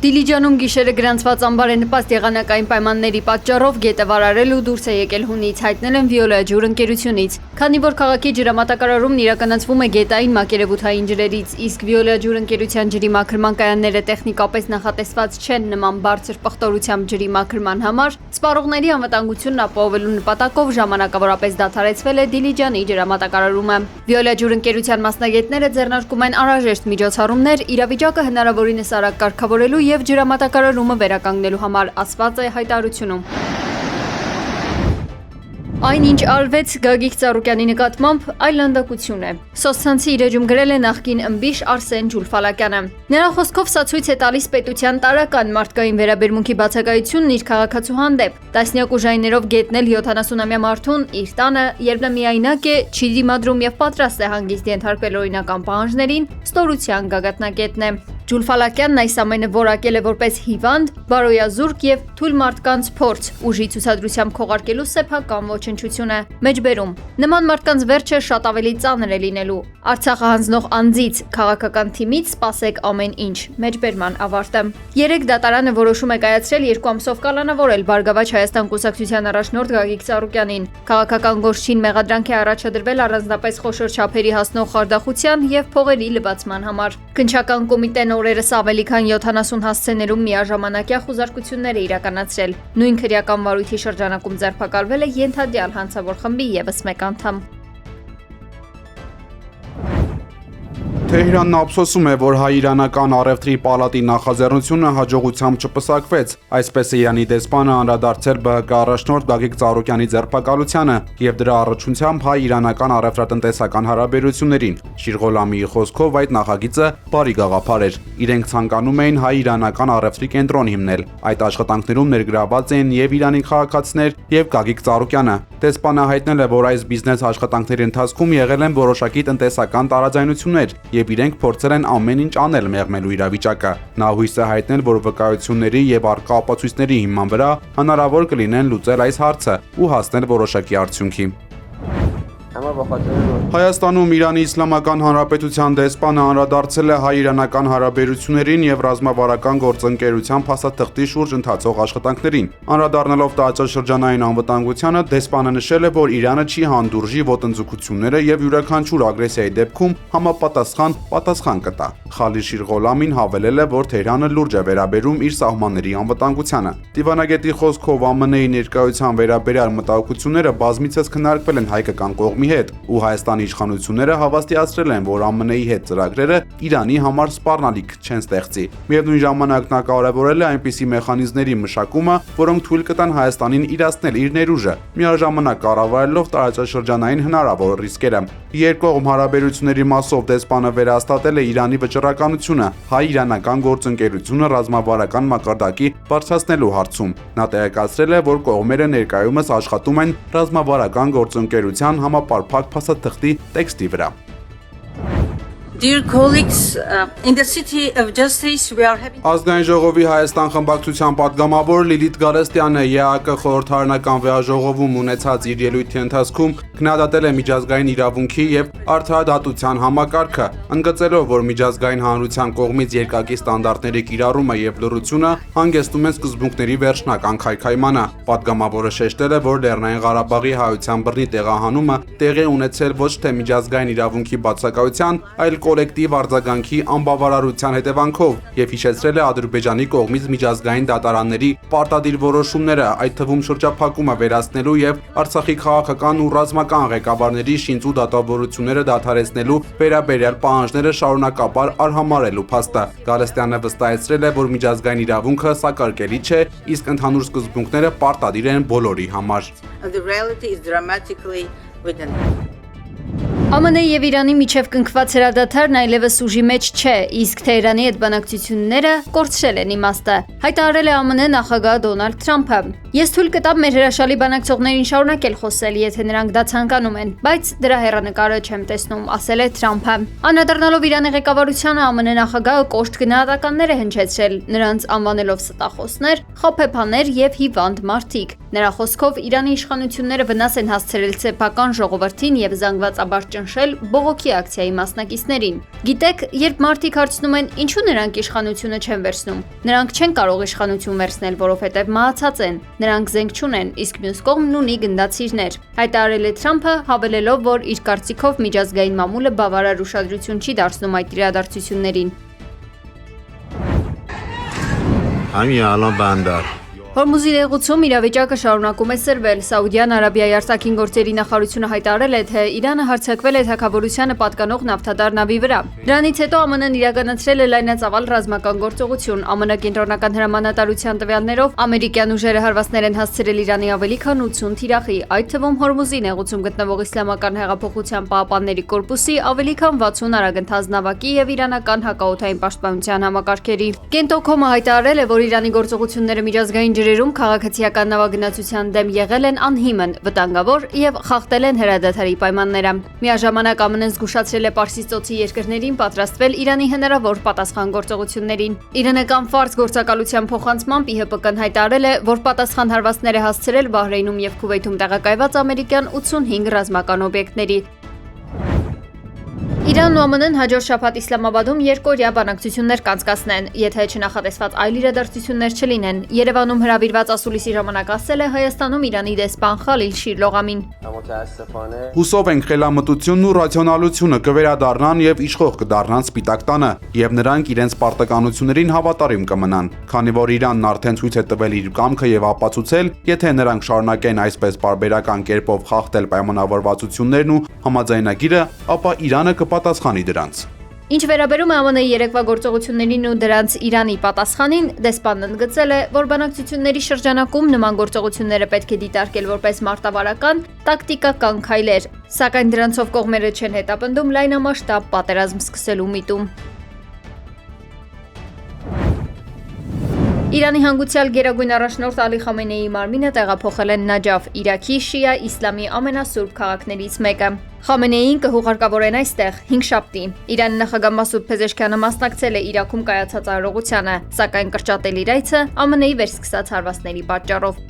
Դիլիջանում գիշերը գրանցված անբարենպաստ եղանակային պայմանների պատճառով գետը վարարել ու դուրս է եկել հունից, հայտնել են Վիոլա ջուր ընկերությունից։ Քանի որ քաղաքի ջրամատակարարումն իրականացվում է գետային մակերևութային ջրերից, իսկ Վիոլա ջուր ընկերության ջրի մաքրման կայանները տեխնիկապես նախատեսված չեն նման բարձր պղտորությամբ ջրի մաքրման համար, սպառողների անվտանգությունն ապահովելու նպատակով ժամանակավորապես դադարեցվել է Դիլիջանի ջրամատակարարումը։ Վիոլա ջուր ընկերության մասնագետները ձեռնարկում են անհրաժեշտ միջոցառումներ իրավիճակը հնարավորինս արագ կարգավորելու և ջրամատակարարումը վերականգնելու համար, ասված է հայտարարությունում։ Այնինչ արվեց Գագիկ Ծառուկյանի նկատմամբ այլանդակություն է։ Սոցցանցի իր էջում գրել է նախկին ըմբիշ Արսեն Ջուլֆալակյանը։ Նրա խոսքով սա ցույց է տալիս պետության տարրական մարդկային վերաբերմունքի բացակայությունն իր քաղաքացու հանդեպ։ Տասնյակ ուժայիներով գետնել 70-ամյա մարդուն իր տանը, երբ նա միայնակ է, չի դիմադրում և պատրաստ է հանգիստ ենթարկվել օրինական պահանջներին, ստորության գագաթնակետն է։ Ջուլֆալակյանն այս ամենը որակել է որպես հիվանդ, բարոյազուրկ և թույլ մարդկանց փորձ, ուժի ցուցադրությամբ քողարկելու սեփական ոչնչությունը, մեջբերում։ Նման մարդկանց վերջը շատ ավելի ծանր է լինելու։ Արցախը հանձնող անձից, քաղաքական թիմից սպասեք ամեն ինչ, մեջբերման ավարտը։ Երեկ դատարանը որոշում է կայացրել 2 ամսով կալանավորել Բարգավաճ Հայաստան կուսակցության առաջնորդ Գագիկ Ծառուկյանին։ Քաղաքական գործչին մեղադրանք է առաջադրվել առանձնապես խոշոր չափերի հասնող խարդախության և փողերի լվացման համար։ Քննչական կոմիտեն օրերս ավելի քան 70 հասցեներում միաժամանակյա խուզարկություններ է իրականացրել։ Նույն քրեական վարույթի շրջանակում ձերբակալվել է ենթադրյալ հանցավոր խմբի ևս մեկ անդամ։ Թեհրանն ափսոսում է, որ հայ-իրանական առևտրի պալատի նախաձեռնությունը հաջողությամբ չպսակվեց, այսպես է Իրանի դեսպանը անդրադարձել ԲՀԿ առաջնորդ Գագիկ Ծառուկյանի ձերբակալությանը և դրա առնչությամբ հայ-իրանական առևտրատնտեսական հարաբերություններին։ Շիրղոլամիի խոսքով այդ նախագիծը բարի գաղափար էր։ Իրենք ցանկանում էին հայ-իրանական առևտրի կենտրոն հիմնել։ Այդ աշխատանքներում ներգրաված էին և Իրանի քաղաքացիներ, և Գագիկ Ծառուկյանը։ Դեսպանը հայտնել է, որ այս բիզնես աշխատանքների ընթացքում եղել են որոշակի տնտեսական տարաձայնություններ և իրենք փորձել են ամեն ինչ անել մեղմելու իրավիճակը։ Նա հույս է հայտնել, որ վկայությունների և առկա ապացույցների հիման վրա հնարավոր կլինեն լուծել այս հարցը ու հասնել որոշակի արդյունքի։ Հայաստանում Իրանի Իսլամական Հանրապետության դեսպանը անդրադարձել է հայ-իրանական հարաբերություններին և ռազմավարական գործընկերության փաստաթղթի շուրջ ընթացող աշխատանքներին։ Անդրադառնալով տարածաշրջանային անվտանգությանը, դեսպանը նշել է, որ Իրանը չի հանդուրժի ոտնձգությունները և յուրաքանչյուր ագրեսիայի դեպքում համապատասխան պատասխան կտա։ Խալիլ Շիրղոլամին հավելել է, որ Թեհրանը լուրջ է վերաբերում իր սահմանների անվտանգությանը։ Դիվանագետի խոսքով ԱՄՆ-ի ներկայության վերաբերյալ մտահոգությունները բազմիցս քննարկվել են հայկական կողմի հետ, ու Հայաստանի իշխանությունները հավաստիացրել են, որ ԱՄՆ-ի հետ ծրագրերը Իրանի համար սպառնալիք չեն ստեղծի։ Միևնույն ժամանակ նա կարևորել է այնպիսի մեխանիզմների մշակումը, որոնք թույլ կտան Հայաստանին իրացնել իր ներուժը, միաժամանակ կառավարելով տարածաշրջանային հնարավոր ռիսկերը։ Երկկողմ հարաբերությունների մասով դեսպանը վերահաստատել է Իրանի վճռականությունը հայ-իրանական գործընկերությունը ռազմավարական մակարդակի բարձրացնելու հարցում։ Նա տեղեկացրել է, որ կողմերը ներկայումս աշխատում են ռազմավարական գործընկերության համապարփակ փաստաթղթի տեքստի վրա։ Dear colleagues, in the City of Justice we are having Ազգային ժողովի Հայաստան խմբակցության պատգամավոր Լիլիթ Գարեստյանը ԵԱԿ խորհրդարանական վեաժողովում ունեցած իր ելույթի ընթացքում քննադատել է միջազգային իրավունքի եւ արդարադատության համակարգը, ընդգծելով, որ միջազգային հանրության կողմից երկակի ստանդարտների կիրառումը եւ լռությունը հանգեցնում են սկզբունքների վերջնական քայքայմանը։ Պատգամավորը շեշտել է, որ Լեռնային Ղարաբաղի հայության բռնի տեղահանումը տեղի ունեցել ոչ թե միջազգային իրավունքի բացակայության, այլ կոլեկտիվ արձագանքի անբավարարության հետևանքով և հիշեցրել է Ադրբեջանի կողմից միջազգային դատարանների պարտադիր որոշումները, այդ թվում շրջափակումը վերացնելու և Արցախի քաղաքական ու ռազմական ղեկավարների շինծու դատավորությունները դադարեցնելու վերաբերյալ պահանջները շարունակաբար արհամարհելու փաստը։ Գալստյանը վստահեցրել է, որ միջազգային իրավունքը սակարկելի չէ, իսկ ընդհանուր սկզբունքները պարտադիր են բոլորի համար։ ԱՄՆ և Իրանի միջև կնքված հրադադարն այլևս ուժի մեջ չէ, իսկ Թեհրանի հետ բանակցությունները կորցրել են իմաստը, հայտարարել է ԱՄՆ նախագահ Դոնալդ Թրամփը։ Ես թույլ կտամ մեր հրաշալի բանակցողներին շարունակել խոսել, եթե նրանք դա ցանկանում են, բայց դրա հեռանկարը չեմ տեսնում, ասել է Թրամփը։ Անդրադառնալով Իրանի ղեկավարությանը, ԱՄՆ նախագահը կոշտ գնահատականներ է հնչեցրել, նրանց անվանելով ստախոսներ, խաբեբաներ և հիվանդ մարդիկ։ Նրա խոսքով Իրանի իշխանությունները վնաս են հասցրել սեփական ժողովրդին և զանգվածաբար ճնշել բողոքի ակցիայի մասնակիցներին։ Գիտեք, երբ մարդիկ հարցնում են, ինչու նրանք իշխանությունը չեն վերցնում, նրանք չեն կարող իշխանություն վերցնել, որովհետև մահացած են, նրանք զենք չունեն, իսկ մյուս կողմն ունի գնդացիրներ։ Հայտարարել է Թրամփը, հավելելով, որ իր կարծիքով միջազգային մամուլը բավարար ուշադրություն չի դարձնում այդ իրադարձություններին։ همین الان بندر Հորմուզի նեղուցում իրավիճակը շարունակում է սրվել։ Սաուդյան Արաբիայի արտաքին գործերի նախարարությունը հայտարարել է, թե Իրանը հարձակվել է թագավորությանը պատկանող նավթատար նավի վրա։ Դրանից հետո ԱՄՆ-ն իրականացրել է լայնածավալ ռազմական գործողություն։ ԱՄՆ կենտրոնական հրամանատարության տվյալներով ամերիկյան ուժերը հարվածներ են հասցրել Իրանի ավելի քան 80 թիրախի, այդ թվում Հորմուզի նեղուցում գտնվող Իսլամական հեղափոխության պահապանների կորպուսի ավելի քան 60 արագընթաց նավակի եւ իրանական հակաօդային պաշտպանության համակարգերի։ Կենտոկոմը հայտարարել է, որ Իրանի գործողությունները միջազգային ջրերում քաղաքացիական նավագնացության դեմ եղել են անհիմն, վտանգավոր եւ խախտել են հրադադարի պայմանները։ Միաժամանակ ԱՄՆ-ն զգուշացրել է Պարսից ծոցի երկրներին պատրաստվել Իրանի հնարավոր պատասխան գործողություններին։ Իրանական ֆարս գործակալության փոխանցմամբ ԻՀՊԿ-ն հայտարարել է, որ պատասխան հարվածներ է հասցրել Բահրեյնում եւ Քուվեյթում տեղակայված ամերիկյան 85 ռազմական օբյեկտների։ Իրանն ու ԱՄՆ-ն հաջորդ շաբաթ Իսլամաբադում երկօրյա բանակցություններ կանցկացնեն, եթե չնախատեսված այլ իրադարձություններ չլինեն։ Երևանում հրավիրված ասուլիսի ժամանակ ասել է Հայաստանում Իրանի դեսպան Խալիլ Շիրլողամին։ Հուսով ենք խելամտությունն ու ռացիոնալությունը կվերադառնան եւ իշխող կդառնան Սպիտակ տանը, եւ նրանք իրենց պարտականություններին հավատարիմ կմնան, քանի որ Իրանն արդեն ցույց է տվել իր կամքը եւ ապացուցել, եթե նրանք շարունակեն այսպես բարբերական կերպով խախտել պայմանավորվածություններն ու համաձայնագիրը, ապա Իրանը կպատասխանի դրանց։ Ինչ վերաբերում է ԱՄՆ-ի երեկվա գործողություններին ու դրանց Իրանի պատասխանին, դեսպանն ընդգծել է, որ բանակցությունների շրջանակում նման գործողությունները պետք է դիտարկել որպես մարտավարական, տակտիկական քայլեր, սակայն դրանցով կողմերը չեն հետապնդում լայնամասշտաբ պատերազմ սկսելու միտում։ Իրանի հանգուցյալ գերագույն առաջնորդ Ալի Խամենեիի մարմինը տեղափոխել են Նաջաֆ, Իրաքի շիա իսլամի ամենասուրբ քաղաքներից մեկը։ Խամենեին կհուղարկավորեն այստեղ 5 շաբթի։ Իրանի նախագահ Մասուդ Փեզեշքյանը մասնակցել է Իրաքում կայացած արարողությանը, սակայն կրճատել իր այցը ԱՄՆ-ի վերսկսած հարվածների պատճառով։